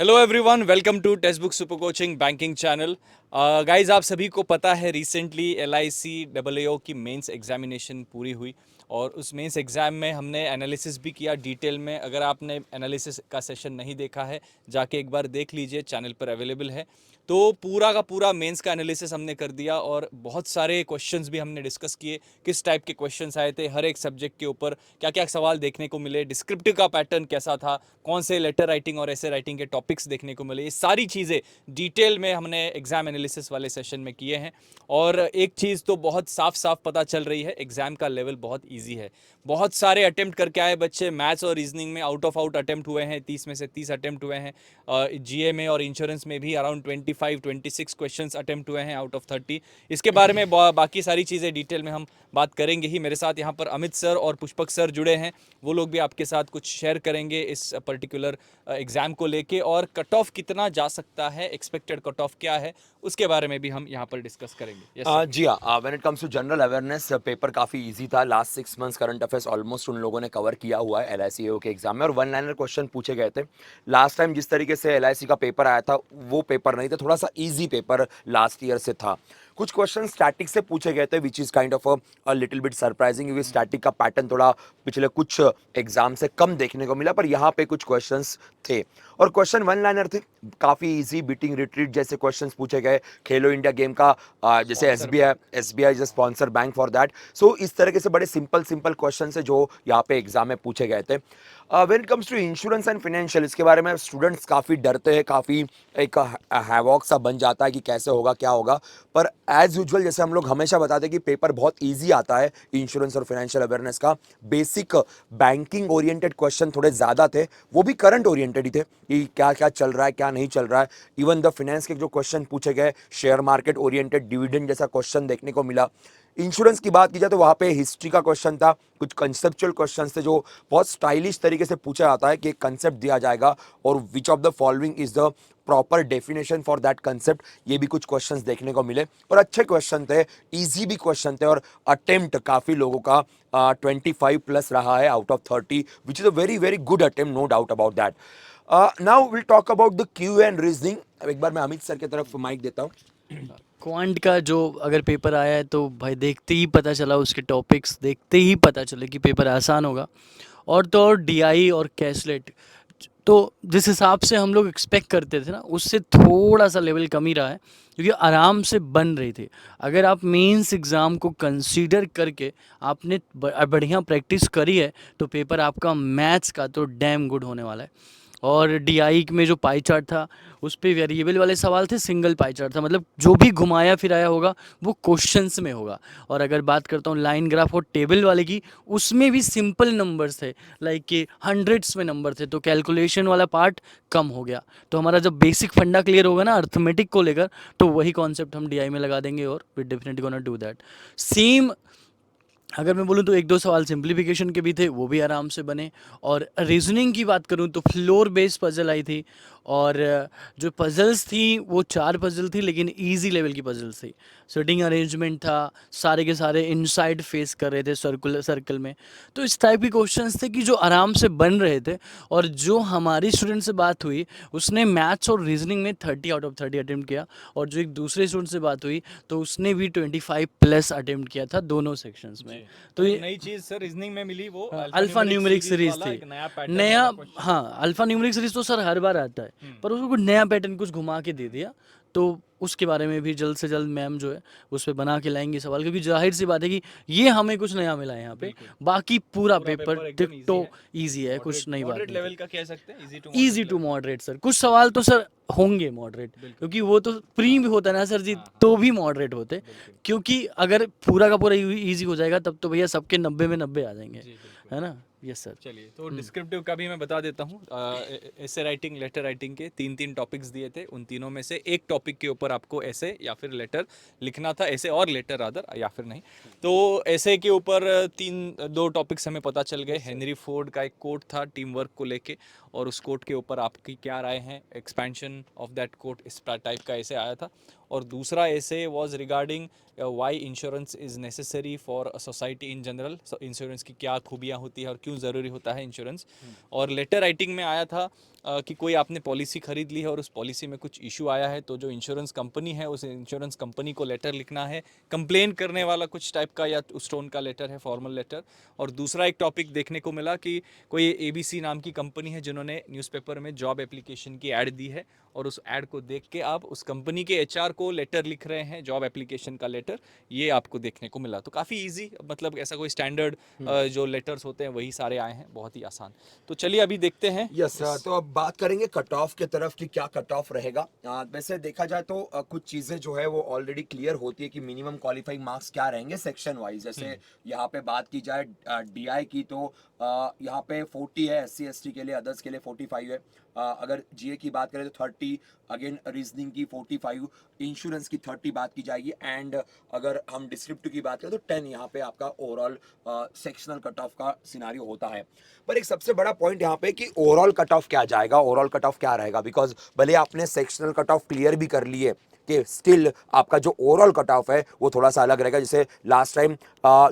Hello everyone, welcome to text book super coaching banking channel. Guys, आप सभी को पता है रिसेंटली LIC AAO की मेंस एग्जामिनेशन पूरी हुई और उस मेंस एग्ज़ाम में हमने एनालिसिस भी किया डिटेल में। अगर आपने एनालिसिस का सेशन नहीं देखा है, जाके एक बार देख लीजिए, चैनल पर अवेलेबल है। तो पूरा का पूरा मेंस का एनालिसिस हमने कर दिया और बहुत सारे क्वेश्चंस भी हमने डिस्कस किए, किस टाइप के क्वेश्चंस आए थे, हर एक सब्जेक्ट के ऊपर क्या क्या सवाल देखने को मिले, डिस्क्रिप्टिव का पैटर्न कैसा था, कौन से लेटर राइटिंग और ऐसे राइटिंग के टॉपिक्स देखने को मिले। ये सारी चीज़ें डिटेल में हमने एग्जाम एनालिसिस वाले सेशन में किए हैं। और एक चीज़ तो बहुत साफ साफ पता चल रही है, एग्जाम का लेवल बहुत ईजी है। बहुत सारे अटेम्प्ट करके आए बच्चे, मैथ्स और रीजनिंग में आउट ऑफ आउट अटेम्प्ट हुए हैं, 30 में से 30 अटेम्प्ट हुए हैं। GA में और इंश्योरेंस में भी अराउंड 25-26 क्वेश्चन अटेम्प्ट हुए हैं आउट ऑफ 30। इसके बारे में बाकी सारी चीज़ें डिटेल में हम बात करेंगे ही। मेरे साथ यहाँ पर अमित सर और पुष्पक सर जुड़े हैं, वो लोग भी आपके साथ कुछ शेयर करेंगे इस पर्टिकुलर एग्ज़ाम को लेके, और कट ऑफ कितना जा सकता है, एक्सपेक्टेड कट ऑफ क्या है, उसके बारे में भी हम यहाँ पर डिस्कस करेंगे। यस जी हाँ, when it comes to general awareness paper काफ़ी इजी था। Last 6 months current affairs almost उन लोगों ने कवर किया हुआ है LIC के एग्जाम में, और वन लाइनर क्वेश्चन पूछे गए थे। लास्ट टाइम जिस तरीके से LIC का पेपर आया था वो पेपर नहीं था, थोड़ा सा इजी पेपर लास्ट ईयर से था। कुछ क्वेश्चन स्टैटिक से पूछे गए थे which is kind of a little bit surprising, क्योंकि स्टैटिक का पैटर्न थोड़ा पिछले कुछ एग्जाम से कम देखने को मिला, पर यहाँ पे कुछ क्वेश्चंस थे और क्वेश्चन वन लाइनर थे, काफ़ी इजी। बीटिंग रिट्रीट जैसे क्वेश्चंस पूछे गए, खेलो इंडिया गेम का जैसे SBI is sponsor bank for that. So इस तरीके से बड़े सिंपल सिंपल क्वेश्चन है जो यहाँ पे एग्जाम में पूछे गए थे। When it comes to insurance and financial, इसके बारे में स्टूडेंट्स काफ़ी डरते हैं, काफ़ी एक हैवॉक सा बन जाता है कि कैसे होगा क्या होगा। पर एज यूजुअल जैसे हम लोग हमेशा बताते हैं कि पेपर बहुत ईजी आता है इंश्योरेंस और फाइनेंशियल अवेयरनेस का। बेसिक बैंकिंग ओरिएंटेड क्वेश्चन थोड़े ज़्यादा थे, वो भी करंट ओरिएंटेड ही थे कि क्या क्या चल रहा है क्या नहीं चल रहा है। इवन द फाइनेंस के जो क्वेश्चन पूछे गए, शेयर मार्केट ओरिएंटेड डिविडेंड जैसा क्वेश्चन देखने को मिला। इंश्योरेंस की बात की जाए तो वहाँ पे हिस्ट्री का क्वेश्चन था, कुछ कंसेप्चुअल क्वेश्चन थे जो बहुत स्टाइलिश तरीके से पूछा जाता है कि एक कंसेप्ट दिया जाएगा और which of the following is the proper definition for that concept. ये भी कुछ क्वेश्चंस देखने को मिले और अच्छे क्वेश्चन थे, इजी भी क्वेश्चन थे, और अटेम्प्ट काफ़ी लोगों का 25+ रहा है out of 30, which is a very very good attempt, no doubt about that. Now will talk about the Q and reasoning. एक बार मैं अमित सर की तरफ माइक देता हूँ। क्वांट का जो अगर पेपर आया है तो भाई देखते ही पता चला, उसके टॉपिक्स देखते ही पता चले कि पेपर आसान होगा। और तो और डीआई और कैशलेट तो जिस हिसाब से हम लोग एक्सपेक्ट करते थे ना, उससे थोड़ा सा लेवल कम ही रहा है, क्योंकि आराम से बन रही थी। अगर आप मेंस एग्ज़ाम को कंसीडर करके आपने बढ़िया प्रैक्टिस करी है तो पेपर आपका मैथ्स का तो डैम गुड होने वाला है। और डीआई में जो पाई चार्ट था उस पे वेरिएबल वाले सवाल थे, सिंगल पाई चार्ट था, मतलब जो भी घुमाया फिराया होगा वो क्वेश्चंस में होगा। और अगर बात करता हूँ लाइन ग्राफ और टेबल वाले की, उसमें भी सिंपल नंबर्स थे, लाइक कि हंड्रेड्स में नंबर थे, तो कैलकुलेशन वाला पार्ट कम हो गया। तो हमारा जब बेसिक फंडा क्लियर होगा ना अर्थमेटिक को लेकर, तो वही कॉन्सेप्ट हम डीआई में लगा देंगे और we definitely gonna do that same. अगर मैं बोलूँ तो एक दो सवाल सिंप्लीफिकेशन के भी थे, वो भी आराम से बने। और रीजनिंग की बात करूँ तो फ्लोर बेस्ड पजल आई थी, और जो पजल्स थी वो 4 पजल थी, लेकिन इजी लेवल की पजल्स थी। सिटिंग अरेंजमेंट था, सारे के सारे इनसाइड फेस कर रहे थे सर्कल में। तो इस टाइप के क्वेश्चंस थे कि जो आराम से बन रहे थे। और जो हमारी स्टूडेंट से बात हुई उसने मैथ्स और रीजनिंग में 30 आउट ऑफ 30 अटेम्प्ट किया, और जो एक दूसरे स्टूडेंट से बात हुई तो उसने भी 25+ अटेम्प्ट किया था दोनों सेक्शंस में। तो एक ये नई चीज सर रीजनिंग में मिली, वो alpha numeric numeric series series वाला थी, एक नया पैटर्न नया। वाला क्वेश्चन। हाँ, अल्फा न्यूमेरिक सीरीज तो सर हर बार आता है, पर उसको कुछ नया पैटर्न कुछ घुमा के दे दिया। तो उसके बारे में भी जल्द से जल्द मैम जो है उस पर बना के लाएंगे सवाल, क्योंकि जाहिर सी बात है कि ये हमें कुछ नया मिला है यहाँ पे। बिल्कुल, बाकी पूरा पूरा पेपर पेपर एकदम इजी टिकटो है। ईजी है, कुछ मॉडरेट नई बात मॉडरेट नहीं लेवल थी। का कह सकते हैं, easy to easy moderate to level. Moderate sir, कुछ सवाल तो सर होंगे मॉडरेट, बिल्कुल। क्योंकि वो तो प्री हाँ भी होता है ना सर जी, हाँ हाँ। तो भी मॉडरेट होते। बिल्कुल। क्योंकि अगर पूरा का पूरा इजी हो जाएगा तब तो भैया सबके 90 में 90 आ जाएंगे, जी बिल्कुल। है ना। Yes sir. चलिए, तो डिस्क्रिप्टिव का भी मैं बता देता हूँ। ऐसे राइटिंग, लेटर राइटिंग के 3 टॉपिक्स दिए थे, उन तीनों में से एक टॉपिक के ऊपर आपको ऐसे या फिर लेटर लिखना था, ऐसे और लेटर रादर, या फिर नहीं। तो ऐसे के ऊपर 2 टॉपिक्स हमें पता चल गए। हेनरी फोर्ड का एक कोट था टीम वर्क को लेके, और उस कोट के ऊपर आपकी क्या राय है, एक्सपेंशन ऑफ दैट कोट, इस टाइप का ऐसे आया था। और दूसरा ऐसे was regarding why insurance is necessary for a society in general, insurance की क्या खूबियाँ होती है और क्यों ज़रूरी होता है इंश्योरेंस। और लेटर राइटिंग में आया था कि कोई आपने पॉलिसी खरीद ली है और उस पॉलिसी में कुछ इशू आया है, तो जो इंश्योरेंस कंपनी है उस इंश्योरेंस कंपनी को लेटर लिखना है, कंप्लेन करने वाला कुछ टाइप का या उस टोन का लेटर है, फॉर्मल लेटर। और दूसरा एक टॉपिक देखने को मिला कि कोई एबीसी नाम की कंपनी है जिन्होंने न्यूज़पेपर में जॉब एप्लीकेशन की ऐड दी है और उस ऐड को देख के आप उस कंपनी के एचआर को लेटर लिख रहे हैं, जॉब एप्लीकेशन का लेटर, ये आपको देखने को मिला। तो काफ़ी इजी, मतलब ऐसा कोई स्टैंडर्ड जो लेटर्स होते हैं वही सारे आए हैं, बहुत ही आसान। तो चलिए अभी देखते हैं। यस तो अब बात करेंगे कट ऑफ के तरफ कि क्या कट ऑफ रहेगा। वैसे देखा जाए तो कुछ चीज़ें जो है वो ऑलरेडी क्लियर होती है कि मिनिमम क्वालिफाइंग मार्क्स क्या रहेंगे सेक्शन वाइज। जैसे यहाँ पे बात की जाए डीआई की तो यहाँ पे 40 है एससी एसटी के लिए, अदर्स के लिए 45 है। अगर जीए की बात करें तो 30, अगेन रीजनिंग की 45, इंश्योरेंस की 30 बात की जाएगी, एंड अगर हम डिस्क्रिप्टिव की बात करें तो 10 यहाँ पे आपका ओवरऑल सेक्शनल कट ऑफ का सिनारियो होता है। पर एक सबसे बड़ा पॉइंट यहाँ पे कि ओवरऑल कट ऑफ क्या जाएगा, ओवरऑल कट ऑफ क्या रहेगा, बिकॉज भले आपने सेक्शनल कट ऑफ क्लियर भी कर लिए कि स्टिल आपका जो ओवरऑल कट ऑफ है वो थोड़ा सा अलग रहेगा। जैसे लास्ट टाइम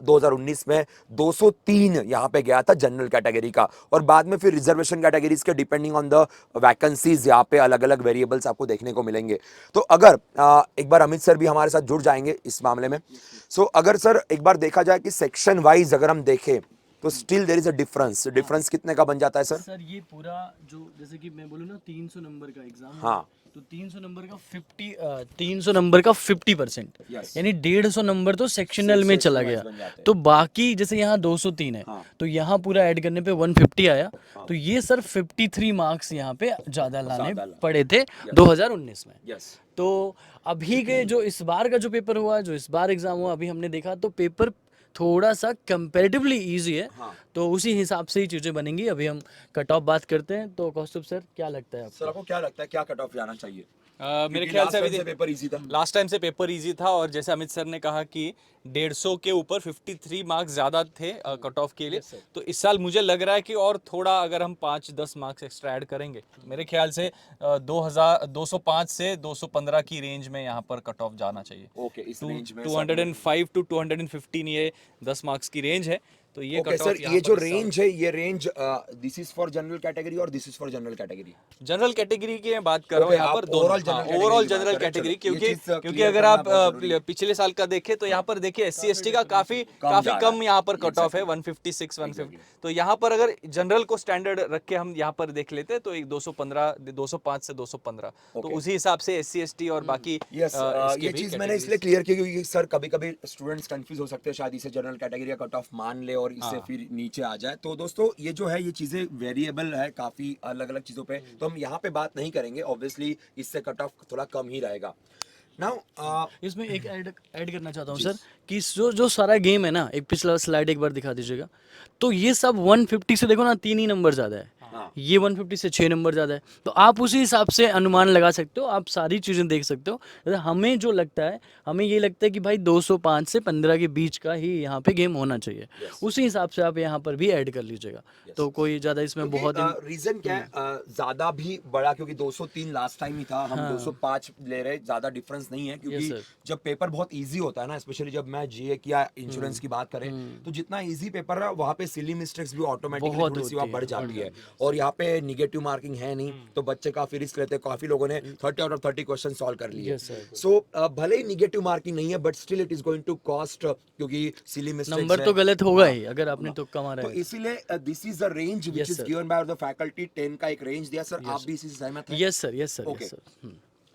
2019 में 203 यहाँ पे गया था जनरल कैटेगरी का, और बाद में फिर रिजर्वेशन कैटेगरीज के डिपेंडिंग ऑन द वैकेंसीज यहाँ पे अलग अलग वेरिएबल्स आपको देखने को मिलेंगे। तो अगर एक बार अमित सर भी हमारे साथ जुड़ जाएंगे इस मामले में। सो अगर सर एक बार देखा जाए कि सेक्शन वाइज अगर हम देखें तो still there is a difference कितने का बन जाता है सर? सर ये पूरा जो जैसे कि मैं बोलूँ ना 300 नंबर का एग्जाम है, हाँ। तो 300 नंबर का 300 नंबर का 50%, Yes. यानी 150 नंबर तो सेक्शनल में चला गया। बन जाते हैं। तो बाकी जैसे यहाँ 203 है, हाँ। तो यहाँ पूरा ऐड करने पे 150 आया। तो ये सर 53 मार्क्स यहाँ पे ज़्यादा लाने पड़े थे 2019 में। यस तो अभी के जो इस बार का जो पेपर हुआ, जो इस बार एग्जाम हुआ, अभी हमने देखा तो पेपर थोड़ा सा कंपैरेटिवली इजी है। हाँ। तो उसी हिसाब से ही चीज़ें बनेंगी। अभी हम कट ऑफ बात करते हैं। तो कौस्तुभ सर क्या लगता है सर आपको क्या लगता है क्या कट ऑफ जाना चाहिए? मेरे ख्याल से अभी पेपर इजी था। लास्ट टाइम से पेपर इजी था, और जैसे अमित सर ने कहा कि 150 के ऊपर 53 मार्क्स ज़्यादा थे कट ऑफ के लिए। तो इस साल मुझे लग रहा है कि और थोड़ा अगर हम 5-10 मार्क्स एक्स्ट्रा ऐड करेंगे, मेरे ख्याल से 205 से 215 की रेंज में यहाँ पर कट ऑफ जाना चाहिए। ओके, इस रेंज में 205 टू 215 ये 10 मार्क्स की रेंज है। तो ये ओके कट सर, ऑफ ये जो रेंज है ये range this is for general category और this is for general category? General category की मैं बात कर रहा हूँ Okay, यहाँ आप पर दोनों। overall general category ओवरऑल की बात जनरल कर रहे हैं, कैटेगरी, चलो, ये क्योंकि चीज़ क्योंकि clear अगर करना आप बहुत जरूरी है। पिछले साल का देखें तो यहाँ पर देखिए एससी एसटी का काफी जा रहा कम है। यहाँ पर कट ऑफ है 156 150। तो यहाँ पर अगर जनरल को स्टैंडर्ड रख के हम यहाँ पर देख लेते हैं तो एक 205 से 215, तो उसी हिसाब से एससी एसटी और बाकी यस ये चीज मैंने इसलिए क्लियर की क्योंकि सर कभी कभी स्टूडेंट्स कंफ्यूज हो सकते हैं, शायद इसे जनरल कैटेगरी का कट ऑफ मान ले और इससे फिर नीचे आ जाए। तो दोस्तों ये जो है ये चीजें वेरिएबल है काफी अलग अलग चीजों पे, तो हम यहाँ पे बात नहीं करेंगे। ऑब्वियसली इससे कट ऑफ थोड़ा कम ही रहेगा। नाउ इसमें एक ऐड करना चाहता हूँ सर कि जो सारा गेम है ना, एक पिछला स्लाइड एक बार दिखा दीजिएगा। तो ये सब 150 से देखो ना 3 ही नंबर ज़्यादा है। ये 150 से 6 नंबर ज़्यादा है। तो आप उसी हिसाब से अनुमान लगा सकते हो, आप सारी चीज़ें देख सकते हो। जैसे हमें जो लगता है, हमें ये लगता है कि भाई 205 से 15 के बीच का ही यहाँ पे गेम होना चाहिए। उसी हिसाब से आप यहाँ पर भी ऐड कर लीजिएगा। तो कोई ज़्यादा इसमें बहुत रीजन क्या है ज्यादा भी बड़ा, क्योंकि 203 लास्ट टाइम ही था, हम 205 ले रहे, ज्यादा डिफरेंस नहीं है। क्योंकि जब पेपर बहुत इजी होता है ना, स्पेशली जब मैं जीए या इंश्योरेंस की बात करें, तो जितना इजी पेपर है वहाँ पे सिली मिस्टेक्स भी ऑटोमेटिकली थोड़ी सी बढ़ जाती है। और यहाँ पे निगेटिव मार्किंग है नहीं, तो बच्चे काफी रिस्क लेते हैं। काफी लोगों ने 30 आउट ऑफ 30 क्वेश्चन सॉल्व कर लिए। सो भले ही निगेटिव मार्किंग नहीं है, but still it is going to cost, क्योंकि सिली मिस्टेक्स नंबर तो गलत होगा ही अगर आपने तुक्का मारा है। तो इसीलिए this is the range which is given by the faculty. 10 का एक रेंज दिया सर, आप भी इसी से सहमत हैं? Yes sir. ओके,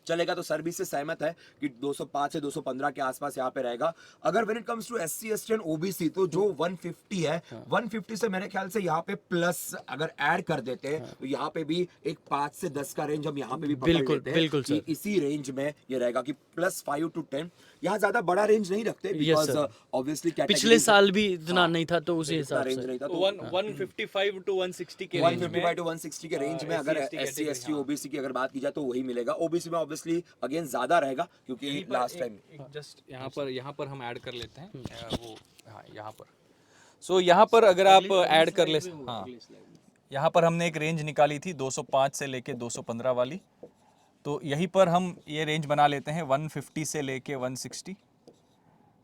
चलेगा। तो सर भी इससे सहमत है कि 205 से 215 के आसपास यहाँ पे रहेगा। अगर when it comes to SC ST and OBC, तो जो 150 है, 150 से मेरे ख्याल से यहाँ पे प्लस अगर ऐड कर देते हैं तो यहाँ पे भी एक 5 से 10 का रेंज हम यहाँ पे भी पकड़ लेते हैं। बिल्कुल कि इसी रेंज में ये रहेगा कि +5 to 10। यहाँ ज्यादा बड़ा रेंज नहीं रखते, बिकॉज ऑब्वियसली पिछले साल भी इतना नहीं था, तो उसी हिसाब रेंज से नहीं था। तो 155 टू 160 के रेंज में, 155 to 160 के रेंज में अगर एससी एसटी ओबीसी की अगर बात की जाए तो वही मिलेगा। ओबीसी में ऑब्वियसली अगेन ज्यादा रहेगा, क्योंकि लास्ट टाइम जस्ट यहाँ पर हम ऐड कर लेते हैं वो, हाँ यहाँ पर। सो यहाँ पर अगर आप ऐड कर ले, हाँ यहाँ पर हमने एक रेंज निकाली थी 205 से लेके 215 वाली। तो यहीं पर हम ये रेंज बना लेते हैं 150 से लेके 160।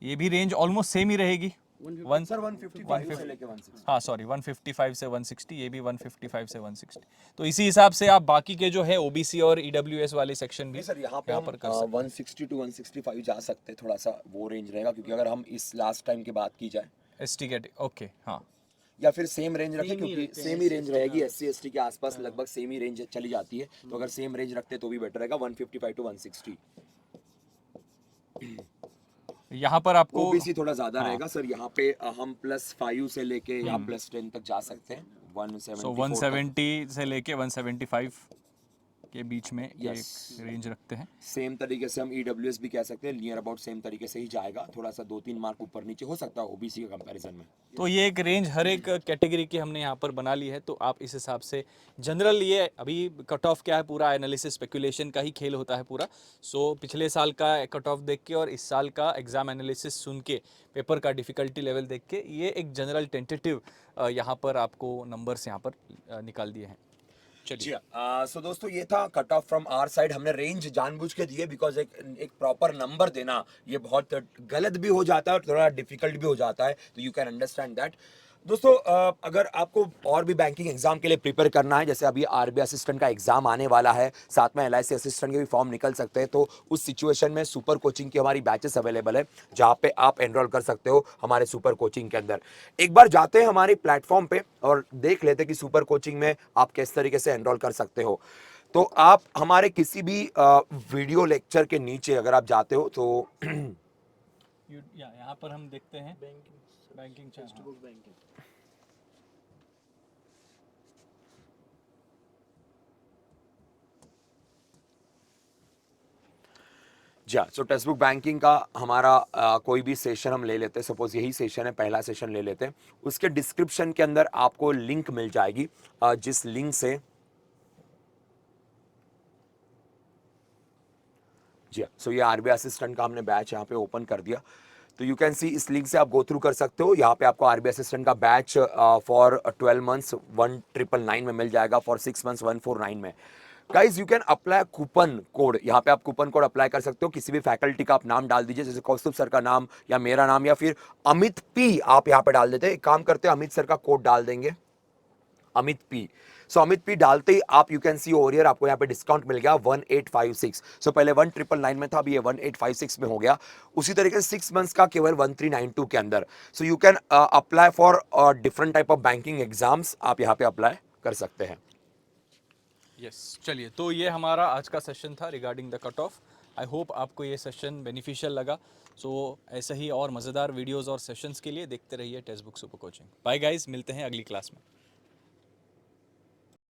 ये भी रेंज ऑलमोस्ट सेम ही रहेगी। वन सर 155 से लेके 160। हाँ सॉरी 155 से 160, ये भी 155 से 160। तो इसी हिसाब से आप बाकी के जो है ओबीसी और ईडब्ल्यूएस वाले सेक्शन भी सर यहाँ पे हम पर कर सकते 160 टू 165 जा सकते हैं, थोड़ा सा वो रेंज रहेगा, क्योंकि अगर हम इस लास्ट टाइम की बात की जाए हैं। एसटी कैटेगरी, ओके हाँ। या फिर सेम रेंज रखें, क्योंकि सेम ही रेंज रहेगी, एससी एसटी के आसपास लगभग सेम ही रेंज चली जाती है, तो अगर सेम रेंज रखते तो भी बेटर रहेगा 155 टू 160। यहाँ पर आपको ओबीसी थोड़ा ज्यादा रहेगा सर, यहाँ पे हम +5 से लेके या +10 तक जा सकते हैं, 174 सो 170 से लेके 175 के बीच में ये Yes. रेंज रखते हैं। सेम तरीके से हम ईडब्ल्यूएस भी कह सकते हैं, नियर अबाउट सेम तरीके से ही जाएगा, थोड़ा सा 2-3 मार्क ऊपर नीचे हो सकता है ओबीसी के कंपैरिजन में। तो ये एक रेंज हर एक कैटेगरी की हमने यहाँ पर बना ली है, तो आप इस हिसाब से जनरल, ये अभी कट ऑफ क्या है, पूरा एनालिसिस स्पेकुलेशन का ही खेल होता है पूरा। सो पिछले साल का कट ऑफ देख के और इस साल का एग्जाम एनालिसिस सुन के, पेपर का डिफ़िकल्टी लेवल देख के, ये एक जनरल टेंटेटिव यहाँ पर आपको नंबर्स यहाँ पर निकाल दिए हैं। जी सो दोस्तों, ये था cut off from our side. हमने रेंज जानबूझ के दिए, बिकॉज एक प्रॉपर नंबर देना ये बहुत गलत भी हो जाता है और थोड़ा डिफिकल्ट भी हो जाता है, तो यू कैन अंडरस्टैंड दैट। दोस्तों अगर आपको और भी बैंकिंग एग्जाम के लिए प्रिपेयर करना है, जैसे अभी आरबीआई असिस्टेंट का एग्जाम आने वाला है, साथ में एलआईसी असिस्टेंट के भी फॉर्म निकल सकते हैं, तो उस सिचुएशन में सुपर कोचिंग की हमारी बैचेस अवेलेबल है, जहाँ पे आप एनरोल कर सकते हो हमारे सुपर कोचिंग के अंदर। एक बार जाते हैं हमारे प्लेटफॉर्म पे और देख लेते हैं कि सुपर कोचिंग में आप किस तरीके से एनरोल कर सकते हो। तो आप हमारे किसी भी वीडियो लेक्चर के नीचे अगर आप जाते हो तो यहाँ पर हम देखते हैं बैंकिंग जी हाँ, सो टेक्स्ट बुक बैंकिंग का हमारा कोई भी सेशन हम ले लेते हैं, सपोज यही सेशन है, पहला सेशन ले लेते हैं। उसके डिस्क्रिप्शन के अंदर आपको लिंक मिल जाएगी, जिस लिंक से जी हाँ, सो ये आरबीआई असिस्टेंट का हमने बैच यहाँ पे ओपन कर दिया, तो यू कैन सी इस लिंक से आप गो थ्रू कर सकते हो। यहाँ पे आपको आरबीआई असिस्टेंट का बैच फॉर 12 मंथ्स 1999 में मिल जाएगा, फॉर 6 मंथ्स 149 में। Guys you can apply coupon code, यहाँ पे आप कूपन कोड अप्लाई कर सकते हो, किसी भी फैकल्टी का आप नाम डाल दीजिए, जैसे कौस्तुभ सर का नाम या मेरा नाम या फिर अमित पी आप यहाँ पे डाल देते हैं। एक काम करते हैं, अमित सर का कोड डाल देंगे, अमित पी। सो अमित पी डालते ही आप you can see over here आपको यहाँ पे डिस्काउंट मिल गया 1856। सो पहले 1999 में था, अभी ये 1856 में हो गया। उसी तरीके से 6 मंथ्स का केवल 1392 के अंदर। So you can apply for different type of banking exams, आप यहाँ पे अप्लाई कर सकते हैं। यस चलिए, तो ये हमारा आज का सेशन था regarding the cut off. I hope आपको ये सेशन बेनिफिशियल लगा। सो ऐसे ही और मज़ेदार वीडियोस और सेशंस के लिए देखते रहिए text book super coaching. Bye guys, मिलते हैं अगली क्लास में।